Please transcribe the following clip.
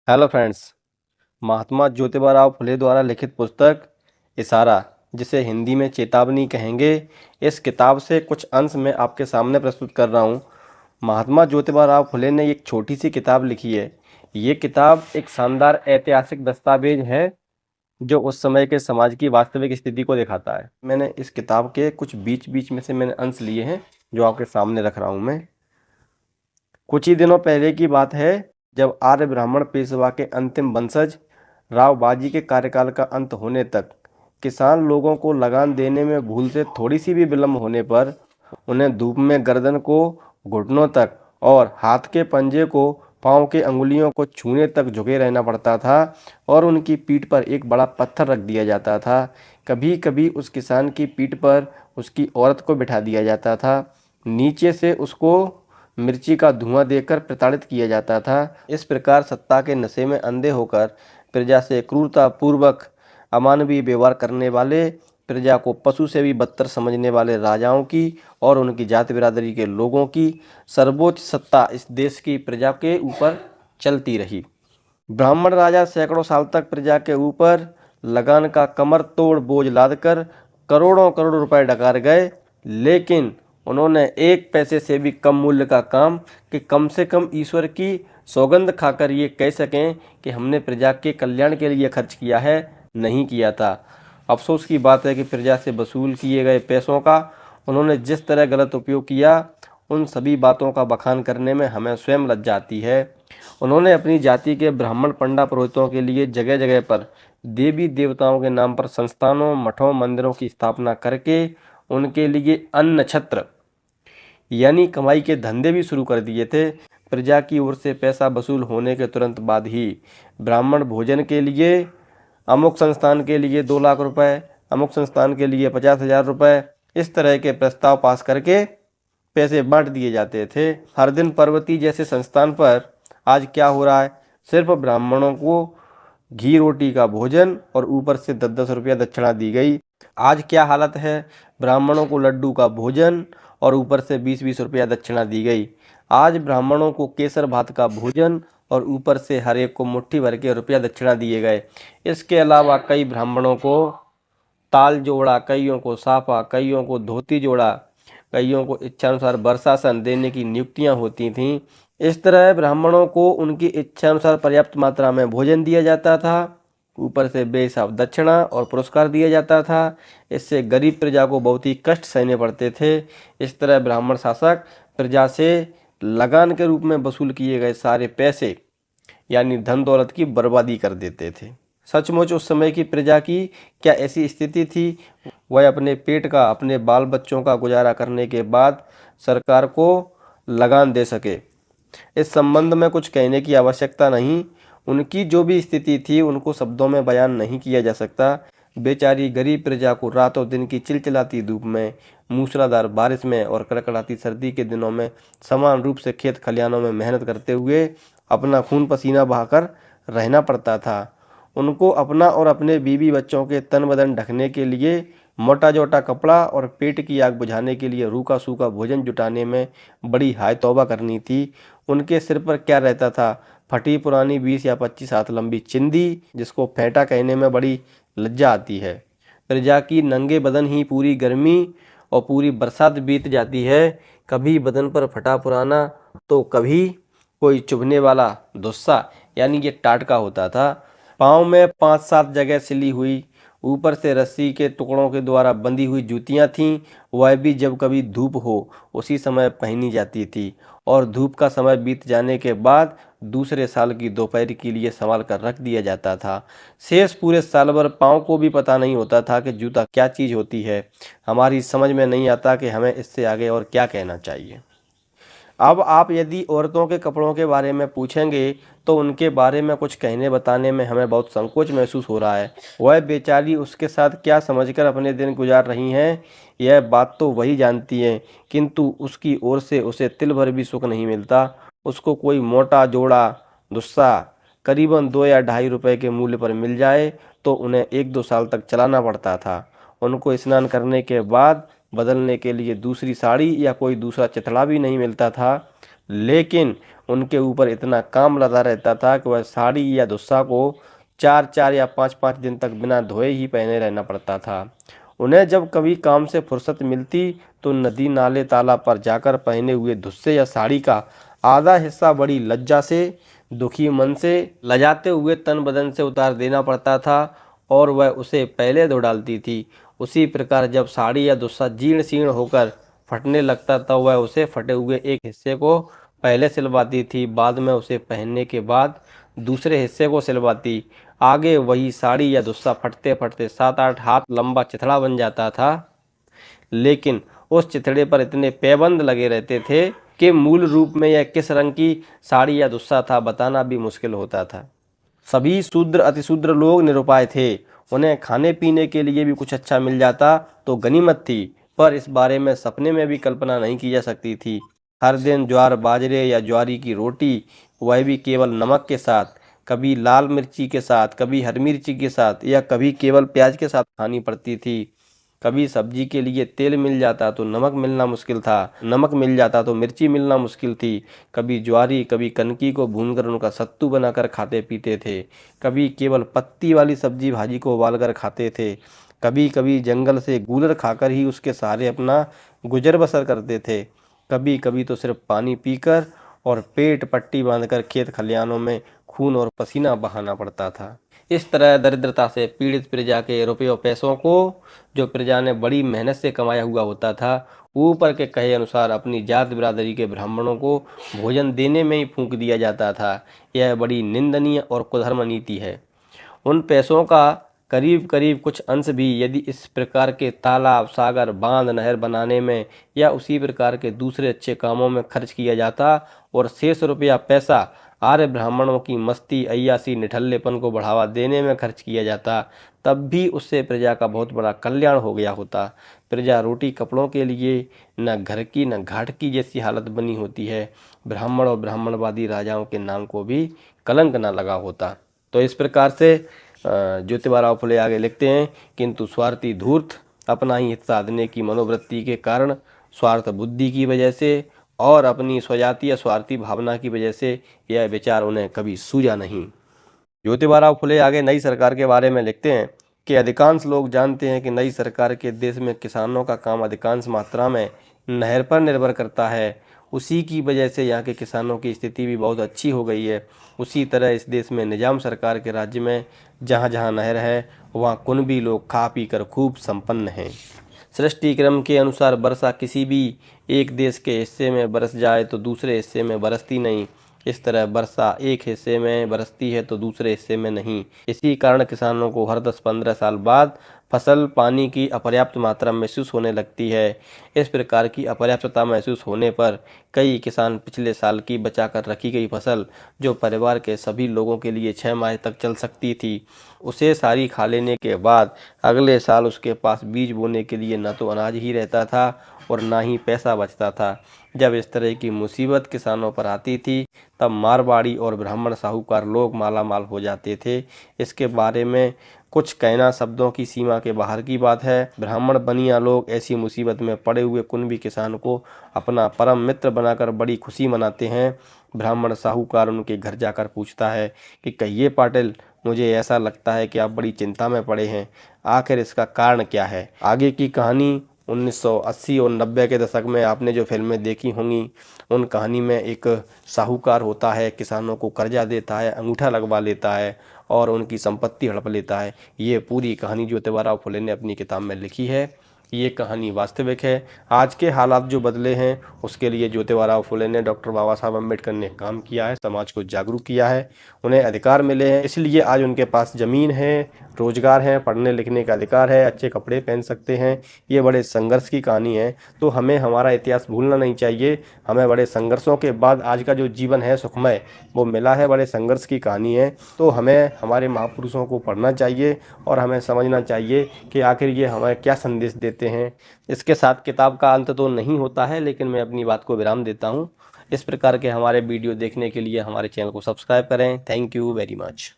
Hello friends. Mahatma Jyotiba Phule द्वारा लिखित पुस्तक इशारा, जिसे हिंदी में चेतावनी कहेंगे, इस किताब से कुछ अंश मैं आपके सामने प्रस्तुत कर रहा हूँ। महात्मा ज्योतिबा फुले ने एक छोटी सी किताब लिखी है। ये किताब एक शानदार ऐतिहासिक दस्तावेज है जो उस समय के समाज की वास्तविक स्थिति को दिखाता है। मैंने इस किताब के कुछ बीच बीच में से मैंने अंश लिए हैं जो आपके सामने रख रहा हूँ मैं। कुछ ही दिनों पहले की बात है, जब आर्य ब्राह्मण पेशवा के अंतिम वंशज राव बाजी के कार्यकाल का अंत होने तक किसान लोगों को लगान देने में भूल से थोड़ी सी भी विलम्ब होने पर उन्हें धूप में गर्दन को घुटनों तक और हाथ के पंजे को पाँव के अंगुलियों को छूने तक झुके रहना पड़ता था और उनकी पीठ पर एक बड़ा पत्थर रख दिया जाता था। कभी कभी उस किसान की पीठ पर उसकी औरत को बिठा दिया जाता था। नीचे से उसको मिर्ची का धुआं देकर प्रताड़ित किया जाता था। इस प्रकार सत्ता के नशे में अंधे होकर प्रजा से क्रूरता पूर्वक अमानवीय व्यवहार करने वाले, प्रजा को पशु से भी बदतर समझने वाले राजाओं की और उनकी जाति बिरादरी के लोगों की सर्वोच्च सत्ता इस देश की प्रजा के ऊपर चलती रही। ब्राह्मण राजा सैकड़ों साल तक प्रजा के ऊपर लगान का कमर तोड़ बोझ लादकर करोड़ों करोड़ रुपए डकार गए, लेकिन उन्होंने एक पैसे से भी कम मूल्य का काम कि कम से कम ईश्वर की सौगंध खाकर ये कह सकें कि हमने प्रजा के कल्याण के लिए खर्च किया है, नहीं किया था। अफसोस की बात है कि प्रजा से वसूल किए गए पैसों का उन्होंने जिस तरह गलत उपयोग किया, उन सभी बातों का बखान करने में हमें स्वयं लज्जा आती है। उन्होंने अपनी जाति के ब्राह्मण पंडा पुरोहितों के लिए जगह जगह पर देवी देवताओं के नाम पर संस्थानों, मठों, मंदिरों की स्थापना करके उनके लिए अन्न छत्र यानी कमाई के धंधे भी शुरू कर दिए थे। प्रजा की ओर से पैसा वसूल होने के तुरंत बाद ही ब्राह्मण भोजन के लिए अमुक संस्थान के लिए 2 लाख रुपए, अमुक संस्थान के लिए 50,000 रुपए, इस तरह के प्रस्ताव पास करके पैसे बांट दिए जाते थे। हर दिन पर्वती जैसे संस्थान पर आज क्या हो रहा है, सिर्फ ब्राह्मणों को घी रोटी का भोजन और ऊपर से 10-10 रुपया दक्षिणा दी गई। आज क्या हालत है, ब्राह्मणों को लड्डू का भोजन और ऊपर से 20-20 रुपया दक्षिणा दी गई। आज ब्राह्मणों को केसर भात का भोजन और ऊपर से हर एक को मुट्ठी भर के रुपया दक्षिणा दिए गए। इसके अलावा कई ब्राह्मणों को ताल जोड़ा, कईयों को साफा, कईयों को धोती जोड़ा, कईयों को इच्छानुसार वर्षासन देने की नियुक्तियां होती थीं। इस तरह ब्राह्मणों को उनकी इच्छानुसार पर्याप्त मात्रा में भोजन दिया जाता था, ऊपर से बेहिसाब दक्षिणा और पुरस्कार दिया जाता था। इससे गरीब प्रजा को बहुत ही कष्ट सहने पड़ते थे। इस तरह ब्राह्मण शासक प्रजा से लगान के रूप में वसूल किए गए सारे पैसे यानी धन दौलत की बर्बादी कर देते थे। सचमुच उस समय की प्रजा की क्या ऐसी स्थिति थी, वह अपने पेट का, अपने बाल बच्चों का गुजारा करने के बाद सरकार को लगान दे सके। इस संबंध में कुछ कहने की आवश्यकता नहीं। उनकी जो भी स्थिति थी उनको शब्दों में बयान नहीं किया जा सकता। बेचारी गरीब प्रजा को रातों दिन की चिलचिलाती धूप में, मूसलाधार बारिश में और कड़कड़ाती सर्दी के दिनों में समान रूप से खेत खलिहानों में मेहनत करते हुए अपना खून पसीना बहाकर रहना पड़ता था। उनको अपना और अपने बीवी बच्चों के तन बदन ढकने के लिए मोटा जोटा कपड़ा और पेट की आग बुझाने के लिए रूखा सूखा भोजन जुटाने में बड़ी हाय तौबा करनी थी। उनके सिर पर क्या रहता था, फटी पुरानी 20 या 25 हाथ लंबी चिंदी, जिसको फेंटा कहने में बड़ी लज्जा आती है। प्रजा की नंगे बदन ही पूरी गर्मी और पूरी बरसात बीत जाती है। कभी बदन पर फटा पुराना तो कभी कोई चुभने वाला धुस्सा यानी ये टाटका होता था। पाँव में 5-7 जगह सिली हुई, ऊपर से रस्सी के टुकड़ों के द्वारा बंधी हुई जूतियां थीं। वह भी जब कभी धूप हो उसी समय पहनी जाती थी और धूप का समय बीत जाने के बाद दूसरे साल की दोपहर के लिए संभाल कर रख दिया जाता था। शेष पूरे साल भर पाँव को भी पता नहीं होता था कि जूता क्या चीज़ होती है। हमारी समझ में नहीं आता कि हमें इससे आगे और क्या कहना चाहिए। अब आप यदि औरतों के कपड़ों के बारे में पूछेंगे तो उनके बारे में कुछ कहने बताने में हमें बहुत संकोच महसूस हो रहा है। वह बेचारी उसके साथ क्या समझकर अपने दिन गुजार रही हैं, यह बात तो वही जानती हैं, किंतु उसकी ओर से उसे तिल भर भी सुख नहीं मिलता। उसको कोई मोटा जोड़ा दुस्सा करीबन 2 या 2.5 रुपये के मूल्य पर मिल जाए तो उन्हें 1-2 साल तक चलाना पड़ता था। उनको स्नान करने के बाद बदलने के लिए दूसरी साड़ी या कोई दूसरा चिथड़ा भी नहीं मिलता था। लेकिन उनके ऊपर इतना काम लदा रहता था कि वह साड़ी या दुस्सा को 4-4 या 5-5 दिन तक बिना धोए ही पहने रहना पड़ता था। उन्हें जब कभी काम से फुर्सत मिलती तो नदी नाले तालाब पर जाकर पहने हुए दुस्से या साड़ी का आधा हिस्सा बड़ी लज्जा से, दुखी मन से, लजाते हुए तन बदन से उतार देना पड़ता था और वह उसे पहले धो डालती थी। उसी प्रकार जब साड़ी या दुस्सा जीर्ण शीर्ण होकर फटने लगता तो वह उसे फटे हुए एक हिस्से को पहले सिलवाती थी, बाद में उसे पहनने के बाद दूसरे हिस्से को सिलवाती। आगे वही साड़ी या दुस्सा फटते फटते 7-8 हाथ लंबा चिथड़ा बन जाता था, लेकिन उस चिथड़े पर इतने पैबंद लगे रहते थे कि मूल रूप में यह किस रंग की साड़ी या दुस्सा था बताना भी मुश्किल होता था। सभी शूद्र अतिशूद्र लोग निरुपाय थे। उन्हें खाने पीने के लिए भी कुछ अच्छा मिल जाता तो गनीमत थी, पर इस बारे में सपने में भी कल्पना नहीं की जा सकती थी। हर दिन ज्वार बाजरे या ज्वारी की रोटी, वह भी केवल नमक के साथ, कभी लाल मिर्ची के साथ, कभी हरी मिर्ची के साथ या कभी केवल प्याज के साथ खानी पड़ती थी। कभी सब्जी के लिए तेल मिल जाता तो नमक मिलना मुश्किल था, नमक मिल जाता तो मिर्ची मिलना मुश्किल थी। कभी ज्वारी कभी कनकी को भूनकर उनका सत्तू बनाकर खाते पीते थे। कभी केवल पत्ती वाली सब्जी भाजी को उबालकर खाते थे। कभी कभी जंगल से गूलर खाकर ही उसके सहारे अपना गुजर बसर करते थे। कभी कभी तो सिर्फ पानी पीकर और पेट पट्टी बांधकर खेत खलिहानों में खून और पसीना बहाना पड़ता था। इस तरह दरिद्रता से पीड़ित प्रजा के रुपयों पैसों को, जो प्रजा ने बड़ी मेहनत से कमाया हुआ होता था, ऊपर के कहे अनुसार अपनी जात बिरादरी के ब्राह्मणों को भोजन देने में ही फूंक दिया जाता था। यह बड़ी निंदनीय और कुधर्म नीति है। उन पैसों का करीब करीब कुछ अंश भी यदि इस प्रकार के तालाब, सागर, बांध, नहर बनाने में या उसी प्रकार के दूसरे अच्छे कामों में खर्च किया जाता और शेष रुपया पैसा आर्य ब्राह्मणों की मस्ती, अय्यासी, निठल्लेपन को बढ़ावा देने में खर्च किया जाता, तब भी उससे प्रजा का बहुत बड़ा कल्याण हो गया होता। प्रजा रोटी कपड़ों के लिए न घर की न घाट की जैसी हालत बनी होती है। ब्राह्मण और ब्राह्मणवादी राजाओं के नाम को भी कलंक न लगा होता। तो इस प्रकार से ज्योतिबाराव फुले आगे लिखते हैं, किंतु स्वार्थी धूर्त अपना ही हित साधने की मनोवृत्ति के कारण, स्वार्थ बुद्धि की वजह से और अपनी स्वजातीय स्वार्थी भावना की वजह से यह विचार उन्हें कभी सूझा नहीं। ज्योतिबाराव फुले आगे नई सरकार के बारे में लिखते हैं कि अधिकांश लोग जानते हैं कि नई सरकार के देश में किसानों का काम अधिकांश मात्रा में नहर पर निर्भर करता है। उसी की वजह से यहाँ के किसानों की स्थिति भी बहुत अच्छी हो गई है। उसी तरह इस देश में निजाम सरकार के राज्य में जहाँ जहाँ नहर है वहाँ कुनबी लोग खा पी कर खूब संपन्न हैं। सृष्टि क्रम के अनुसार वर्षा किसी भी एक देश के हिस्से में बरस जाए तो दूसरे हिस्से में बरसती नहीं। इस तरह वर्षा एक हिस्से में बरसती है तो दूसरे हिस्से में नहीं। इसी कारण किसानों को हर 10-15 साल बाद फसल पानी की अपर्याप्त मात्रा महसूस होने लगती है। इस प्रकार की अपर्याप्तता महसूस होने पर कई किसान पिछले साल की बचा कर रखी गई फसल, जो परिवार के सभी लोगों के लिए 6 माह तक चल सकती थी, उसे सारी खा लेने के बाद अगले साल उसके पास बीज बोने के लिए न तो अनाज ही रहता था और ना ही पैसा बचता था। जब इस तरह की मुसीबत किसानों पर आती थी तब मारवाड़ी और ब्राह्मण साहूकार लोग मालामाल हो जाते थे। इसके बारे में कुछ कहना शब्दों की सीमा के बाहर की बात है। ब्राह्मण बनिया लोग ऐसी मुसीबत में पड़े हुए कुनबी किसान को अपना परम मित्र बनाकर बड़ी खुशी मनाते हैं। ब्राह्मण साहूकार उनके घर जाकर पूछता है कि कहिए पाटिल, मुझे ऐसा लगता है कि आप बड़ी चिंता में पड़े हैं, आखिर इसका कारण क्या है। आगे की कहानी 1980 और 90 के दशक में आपने जो फिल्में देखी होंगी, उन कहानी में एक साहूकार होता है, किसानों को कर्जा देता है, अंगूठा लगवा लेता है और उनकी संपत्ति हड़प लेता है। ये पूरी कहानी ज्योतिबाराव फुले ने अपनी किताब में लिखी है। ये कहानी वास्तविक है। आज के हालात जो बदले हैं उसके लिए ज्योतिबाराव फुले ने, डॉक्टर बाबा साहब अम्बेडकर ने काम किया है, समाज को जागरूक किया है, उन्हें अधिकार मिले हैं, इसलिए आज उनके पास ज़मीन है, रोजगार है, पढ़ने लिखने का अधिकार है, अच्छे कपड़े पहन सकते हैं। ये बड़े संघर्ष की कहानी है। तो हमें हमारा इतिहास भूलना नहीं चाहिए। हमें बड़े संघर्षों के बाद आज का जो जीवन है सुखमय वो मिला है, बड़े संघर्ष की कहानी है। तो हमें हमारे महापुरुषों को पढ़ना चाहिए और हमें समझना चाहिए कि आखिर ये हमें क्या संदेश देते हैं। इसके साथ किताब का अंत तो नहीं होता है, लेकिन मैं अपनी बात को विराम देता हूँ। इस प्रकार के हमारे वीडियो देखने के लिए हमारे चैनल को सब्सक्राइब करें। Thank you very much.